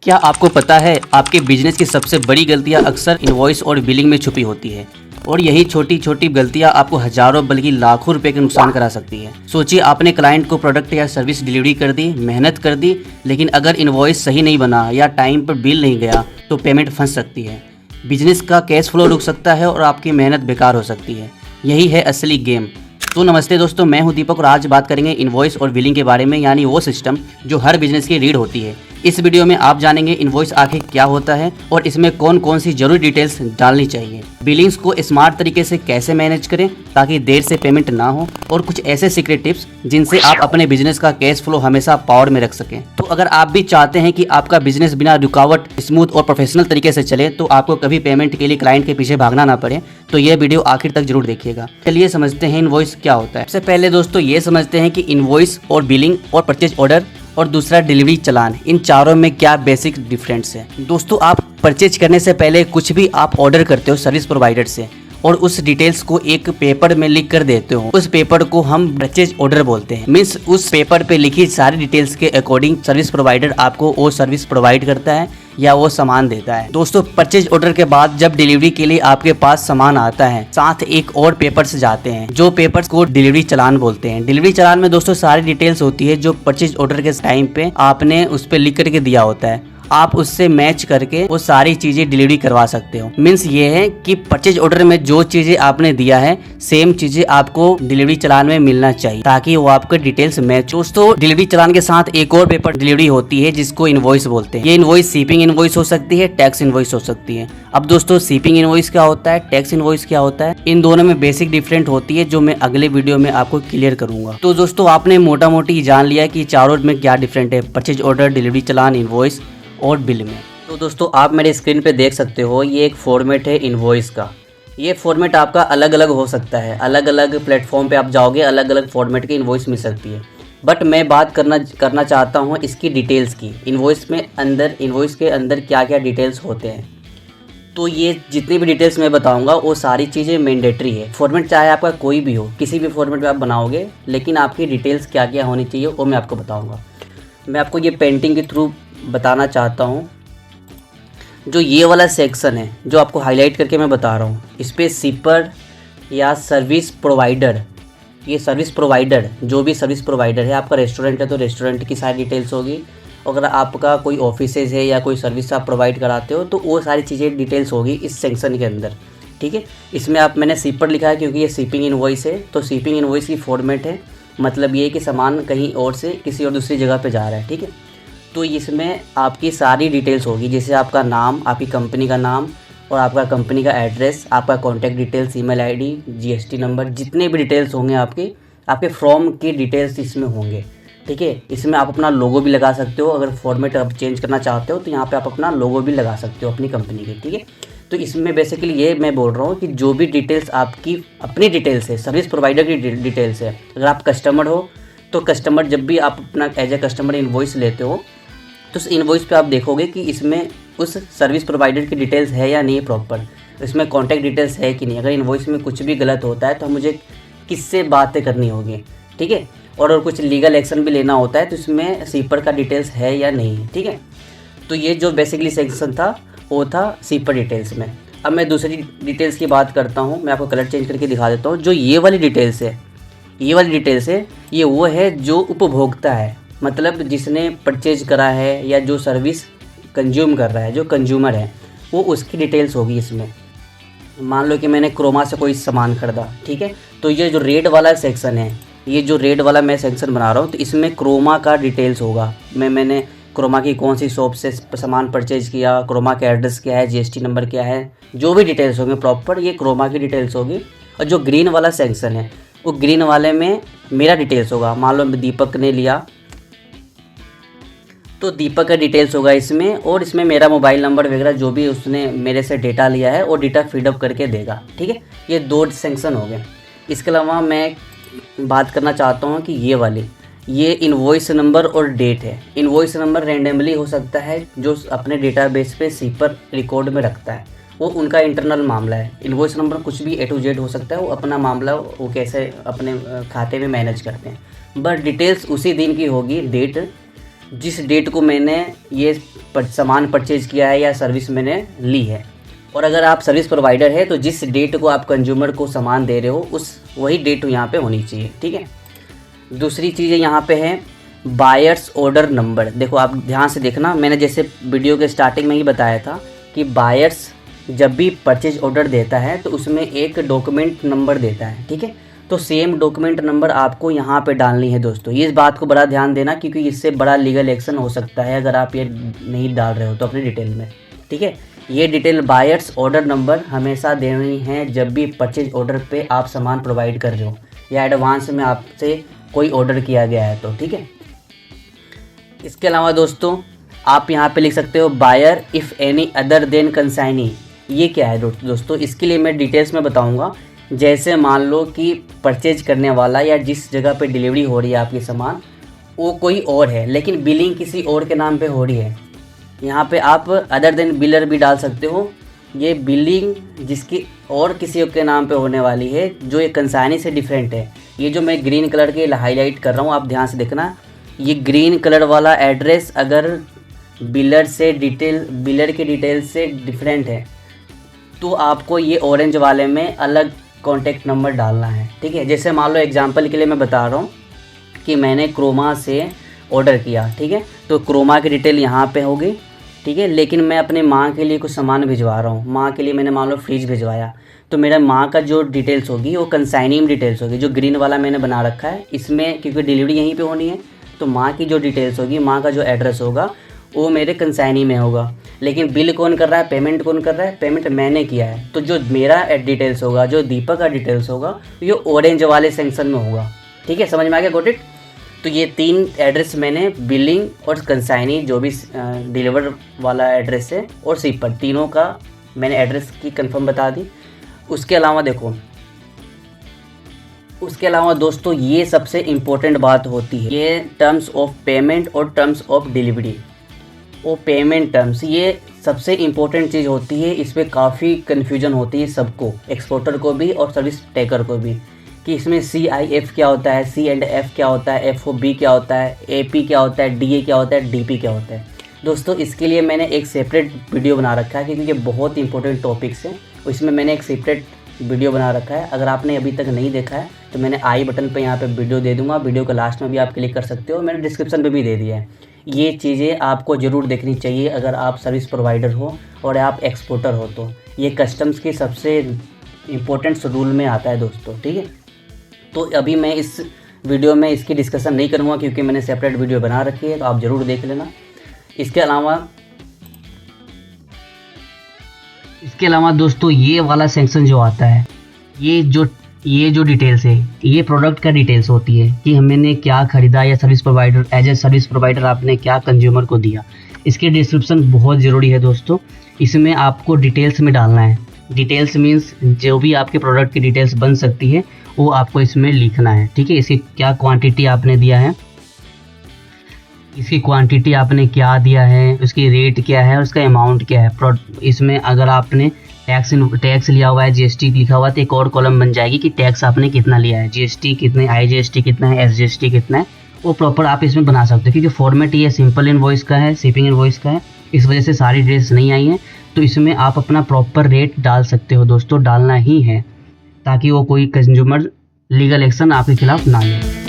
क्या आपको पता है आपके बिजनेस की सबसे बड़ी गलतियां अक्सर इनवॉइस और बिलिंग में छुपी होती है और यही छोटी छोटी गलतियां आपको हजारों बल्कि लाखों रुपए के नुकसान करा सकती है। सोचिए आपने क्लाइंट को प्रोडक्ट या सर्विस डिलीवरी कर दी, मेहनत कर दी, लेकिन अगर इनवॉइस सही नहीं बना या टाइम पर बिल नहीं गया तो पेमेंट फंस सकती है। बिजनेस का कैश फ्लो रुक सकता है और आपकी मेहनत बेकार हो सकती है। यही है असली गेम। तो नमस्ते दोस्तों, मैं हूं दीपक और आज बात करेंगे इनवॉइस और बिलिंग के बारे में, यानी वो सिस्टम जो हर बिजनेस की रीड होती है। इस वीडियो में आप जानेंगे इनवॉइस आखिर क्या होता है और इसमें कौन कौन सी जरूरी डिटेल्स डालनी चाहिए, बिलिंग्स को स्मार्ट तरीके से कैसे मैनेज करें ताकि देर से पेमेंट ना हो, और कुछ ऐसे सीक्रेट टिप्स जिनसे आप अपने बिजनेस का कैश फ्लो हमेशा पावर में रख सकें। तो अगर आप भी चाहते हैं कि आपका बिजनेस बिना रुकावट स्मूथ और प्रोफेशनल तरीके से चले, तो आपको कभी पेमेंट के लिए क्लाइंट के पीछे भागना ना पड़े, तो यह वीडियो आखिर तक जरूर देखिएगा। चलिए समझते हैं इनवॉइस क्या होता है। सबसे पहले दोस्तों ये समझते हैं कि इनवॉइस और बिलिंग और परचेज ऑर्डर और दूसरा डिलीवरी चालान, इन चारों में क्या बेसिक डिफरेंस है। दोस्तों आप परचेज करने से पहले कुछ भी आप ऑर्डर करते हो सर्विस प्रोवाइडर से और उस डिटेल्स को एक पेपर में लिख कर देते हो, उस पेपर को हम परचेज ऑर्डर बोलते हैं। मीन्स उस पेपर पे लिखी सारी डिटेल्स के अकॉर्डिंग सर्विस प्रोवाइडर आपको वो सर्विस प्रोवाइड करता है या वो सामान देता है। दोस्तों परचेज ऑर्डर के बाद जब डिलीवरी के लिए आपके पास सामान आता है, साथ एक और पेपर्स जाते हैं, जो पेपर्स को डिलीवरी चालान बोलते हैं। डिलीवरी चालान में दोस्तों सारी डिटेल्स होती है जो परचेज ऑर्डर के टाइम पे आपने उस पे लिख करके दिया होता है। आप उससे मैच करके वो सारी चीजें डिलीवरी करवा सकते हो। मीन्स ये है कि परचेज ऑर्डर में जो चीजें आपने दिया है सेम चीजें आपको डिलीवरी चालान में मिलना चाहिए ताकि वो आपके डिटेल्स मैच। दोस्तों डिलीवरी चालान के साथ एक और पेपर डिलीवरी होती है जिसको इनवॉइस बोलते हैं। ये इनवॉइस शिपिंग इनवॉइस हो सकती है, टैक्स इनवॉइस हो सकती है। अब दोस्तों शिपिंग इनवॉइस क्या होता है, टैक्स इनवॉइस क्या होता है, इन दोनों में बेसिक डिफरेंट होती है जो मैं अगले वीडियो में आपको क्लियर करूंगा। तो दोस्तों आपने मोटा मोटी जान लिया कि चारों में क्या डिफरेंट है, परचेज ऑर्डर, डिलीवरी चालान, इनवॉइस और बिल में। तो दोस्तों आप मेरे स्क्रीन पे देख सकते हो ये एक फॉर्मेट है इनवॉइस का। ये फॉर्मेट आपका अलग अलग हो सकता है, अलग अलग प्लेटफॉर्म पे आप जाओगे अलग अलग फॉर्मेट की इनवॉइस मिल सकती है, बट मैं बात करना चाहता हूँ इसकी डिटेल्स की। इनवॉइस के अंदर क्या क्या डिटेल्स होते हैं। तो ये जितनी भी डिटेल्स मैं बताऊंगा वो सारी चीज़ें मैंडेटरी है। फॉर्मेट चाहे आपका कोई भी हो, किसी भी फॉर्मेट में आप बनाओगे, लेकिन आपकी डिटेल्स क्या क्या होनी चाहिए वो मैं आपको बताऊँगा। मैं आपको ये पेंटिंग के थ्रू बताना चाहता हूँ। जो ये वाला सेक्शन है जो आपको हाईलाइट करके मैं बता रहा हूँ, इस पर शिपर या सर्विस प्रोवाइडर, ये सर्विस प्रोवाइडर जो भी सर्विस प्रोवाइडर है, आपका रेस्टोरेंट है तो रेस्टोरेंट की सारी डिटेल्स होगी, अगर आपका कोई ऑफिसेज है या कोई सर्विस आप प्रोवाइड कराते हो तो वो सारी चीज़ें डिटेल्स होगी इस सेक्शन के अंदर। ठीक है, इसमें मैंने शिपर लिखा है क्योंकि ये शिपिंग इनवॉइस है, तो शिपिंग इनवॉइस की फॉर्मेट है, मतलब ये कि सामान कहीं और से किसी और दूसरी जगह पे जा रहा है। ठीक है, तो इसमें आपकी सारी डिटेल्स होगी, जैसे आपका नाम, आपकी कंपनी का नाम और आपका कंपनी का एड्रेस, आपका contact details, email ID, GST number, जितने भी डिटेल्स होंगे आपके फॉर्म की डिटेल्स इसमें होंगे। ठीक है, इसमें आप अपना लोगो भी लगा सकते हो, अगर फॉर्मेट आप चेंज करना चाहते हो तो यहाँ पे आप अपना लोगो भी लगा सकते हो अपनी कंपनी के। ठीक है, तो इसमें बेसिकली ये मैं बोल रहा हूँ कि जो भी डिटेल्स आपकी अपनी डिटेल्स है, सर्विस प्रोवाइडर की डिटेल्स है, अगर आप कस्टमर हो तो कस्टमर जब भी आप अपना एज ए कस्टमर इनवॉइस लेते हो तो उस इनवॉइस पे आप देखोगे कि इसमें उस सर्विस प्रोवाइडर की डिटेल्स है या नहीं प्रॉपर, इसमें कॉन्टैक्ट डिटेल्स है कि नहीं। अगर इनवॉइस में कुछ भी गलत होता है तो मुझे किससे बातें करनी होगी। ठीक है, और कुछ लीगल एक्शन भी लेना होता है तो इसमें सीपर का डिटेल्स है या नहीं। ठीक है, तो ये जो बेसिकली सेक्शन था वो था सीपर डिटेल्स में। अब मैं दूसरी डिटेल्स की बात करता हूँ, मैं आपको कलर चेंज करके दिखा देता हूँ। जो ये वाली डिटेल्स है, ये वो है जो उपभोक्ता है, मतलब जिसने परचेज करा है या जो सर्विस कंज्यूम कर रहा है, जो कंज्यूमर है, वो उसकी डिटेल्स होगी इसमें। मान लो कि मैंने क्रोमा से कोई सामान खरीदा, ठीक है, तो ये जो रेड वाला सेक्शन है, ये जो रेड वाला मैं सेक्शन बना रहा हूँ, तो इसमें क्रोमा का डिटेल्स होगा। मैंने क्रोमा की कौन सी शॉप से सामान परचेज किया, क्रोमा का एड्रेस क्या है, जीएसटी नंबर क्या है, जो भी डिटेल्स होंगे प्रॉपर ये क्रोमा की डिटेल्स होगी। और जो ग्रीन वाला सेक्शन है वो ग्रीन वाले में मेरा डिटेल्स होगा। मान लो दीपक ने लिया तो दीपक का डिटेल्स होगा इसमें, और इसमें मेरा मोबाइल नंबर वगैरह जो भी उसने मेरे से डेटा लिया है वो डेटा फीडअप करके देगा। ठीक है, ये दो सेक्शन हो गए। इसके अलावा मैं बात करना चाहता हूँ कि ये इनवॉइस नंबर और डेट है। इनवॉइस नंबर रैंडमली हो सकता है, जो अपने डेटाबेस पे शिपर रिकॉर्ड में रखता है, वो उनका इंटरनल मामला है। इनवॉइस नंबर कुछ भी A to Z हो सकता है, वो अपना मामला वो कैसे अपने खाते में मैनेज करते हैं। बट डिटेल्स उसी दिन की होगी, डेट जिस डेट को मैंने ये सामान परचेज किया है या सर्विस मैंने ली है। और अगर आप सर्विस प्रोवाइडर है तो जिस डेट को आप कंज्यूमर को सामान दे रहे हो उस वही डेट यहाँ पे होनी चाहिए, ठीक है। दूसरी चीज़ यहाँ पे है बायर्स ऑर्डर नंबर। देखो आप ध्यान से देखना, मैंने जैसे वीडियो के स्टार्टिंग में ही बताया था कि बायर्स जब भी परचेज ऑर्डर देता है तो उसमें एक डॉक्यूमेंट नंबर देता है, ठीक है। तो सेम डॉक्यूमेंट नंबर आपको यहाँ पे डालनी है दोस्तों। ये इस बात को बड़ा ध्यान देना क्योंकि इससे बड़ा लीगल एक्शन हो सकता है अगर आप ये नहीं डाल रहे हो तो अपनी डिटेल में, ठीक है। ये डिटेल बायर्स ऑर्डर नंबर हमेशा देनी है जब भी परचेज ऑर्डर पे आप सामान प्रोवाइड कर रहे हो या एडवांस में आपसे कोई ऑर्डर किया गया है तो, ठीक है। इसके अलावा दोस्तों आप यहाँ पे लिख सकते हो buyer if any other than consignee. ये क्या है दोस्तों, इसके लिए मैं डिटेल्स में बताऊँगा। जैसे मान लो कि परचेज करने वाला या जिस जगह पे डिलीवरी हो रही है आपकी सामान वो कोई और है लेकिन बिलिंग किसी और के नाम पे हो रही है। यहाँ पे आप अदर देन बिलर भी डाल सकते हो। ये बिलिंग जिसकी और किसी के नाम पे होने वाली है जो ये कंसाइनी से डिफरेंट है। ये जो मैं ग्रीन कलर के हाईलाइट कर रहा हूँ आप ध्यान से देखना, ये ग्रीन कलर वाला एड्रेस अगर बिलर की डिटेल से डिफरेंट है तो आपको ये ऑरेंज वाले में अलग कॉन्टैक्ट नंबर डालना है, ठीक है। जैसे मान लो एग्जांपल के लिए मैं बता रहा हूँ कि मैंने क्रोमा से ऑर्डर किया, ठीक है। तो क्रोमा की डिटेल यहाँ पे होगी, ठीक है। लेकिन मैं अपने माँ के लिए कुछ सामान भिजवा रहा हूँ, माँ के लिए मैंने मान लो फ्रिज भिजवाया तो मेरा माँ का जो डिटेल्स होगी वो कंसाइनी में डिटेल्स होगी। जो ग्रीन वाला मैंने बना रखा है इसमें क्योंकि डिलीवरी यहीं पे होनी है तो माँ की जो डिटेल्स होगी, माँ का जो एड्रेस होगा वो मेरे कंसाइनी में होगा। लेकिन बिल कौन कर रहा है, पेमेंट कौन कर रहा है, पेमेंट मैंने किया है। तो जो मेरा डिटेल्स होगा, जो दीपक का डिटेल्स होगा ये ऑरेंज वाले सेक्शन में होगा, ठीक है। समझ में आ गया, गॉट इट। तो ये 3 एड्रेस मैंने बिलिंग और कंसाइनी जो भी डिलीवर वाला एड्रेस है और शिपर तीनों का मैंने एड्रेस की कंफर्म बता दी। उसके अलावा दोस्तों ये सबसे इम्पोर्टेंट बात होती है, ये टर्म्स ऑफ पेमेंट और टर्म्स ऑफ डिलीवरी। वो पेमेंट टर्म्स ये सबसे इम्पोर्टेंट चीज़ होती है। इस पर काफ़ी कन्फ्यूजन होती है सबको, एक्सपोर्टर को भी और सर्विस टेकर को भी, कि इसमें CIF क्या होता है, C&F क्या होता है, FOB क्या होता है, AP क्या होता है, DA क्या होता है, DP क्या होता है। दोस्तों इसके लिए मैंने एक सेपरेट वीडियो बना रखा है क्योंकि ये बहुत इंपॉर्टेंट टॉपिक्स हैं। इसमें मैंने एक सेपरेट वीडियो बना रखा है। अगर आपने अभी तक नहीं देखा है तो मैंने आई बटन पे यहाँ पे वीडियो दे दूँगा, वीडियो के लास्ट में भी आप क्लिक कर सकते हो, मैंने डिस्क्रिप्शन पे भी दे दिया है। ये चीज़ें आपको ज़रूर देखनी चाहिए अगर आप सर्विस प्रोवाइडर हो और आप एक्सपोर्टर हो तो। ये कस्टम्स की सबसे इम्पोर्टेंट रूल में आता है दोस्तों, ठीक है। तो अभी मैं इस वीडियो में इसकी डिस्कशन नहीं करूँगा क्योंकि मैंने सेपरेट वीडियो बना रखी है, तो आप ज़रूर देख लेना। इसके अलावा दोस्तों ये वाला सेक्शन जो आता है, ये जो डिटेल्स है ये प्रोडक्ट का डिटेल्स होती है कि मैंने क्या खरीदा या service provider as a service provider आपने क्या कंज्यूमर को दिया। इसके डिस्क्रिप्शन बहुत ज़रूरी है दोस्तों, इसमें आपको डिटेल्स में डालना है। डिटेल्स मीन्स जो भी आपके प्रोडक्ट की डिटेल्स बन सकती है वो आपको इसमें लिखना है, ठीक है। इसकी क्या क्वांटिटी आपने दिया है, इसकी क्वांटिटी आपने क्या दिया है, उसकी रेट क्या है, उसका अमाउंट क्या है। इसमें अगर आपने टैक्स लिया हुआ है, GST लिखा हुआ है तो एक और कॉलम बन जाएगी कि टैक्स आपने कितना लिया है, GST कितने, IGST कितना है, SGST कितना है, वो प्रॉपर आप इसमें बना सकते हो। क्योंकि फॉर्मेट ये सिंपल इनवॉइस का है, शिपिंग इनवॉइस का है, इस वजह से सारी डिटेल्स नहीं आई हैं। तो इसमें आप अपना प्रॉपर रेट डाल सकते हो दोस्तों, डालना ही है ताकि वो कोई कंज्यूमर लीगल एक्शन आपके खिलाफ ना ले।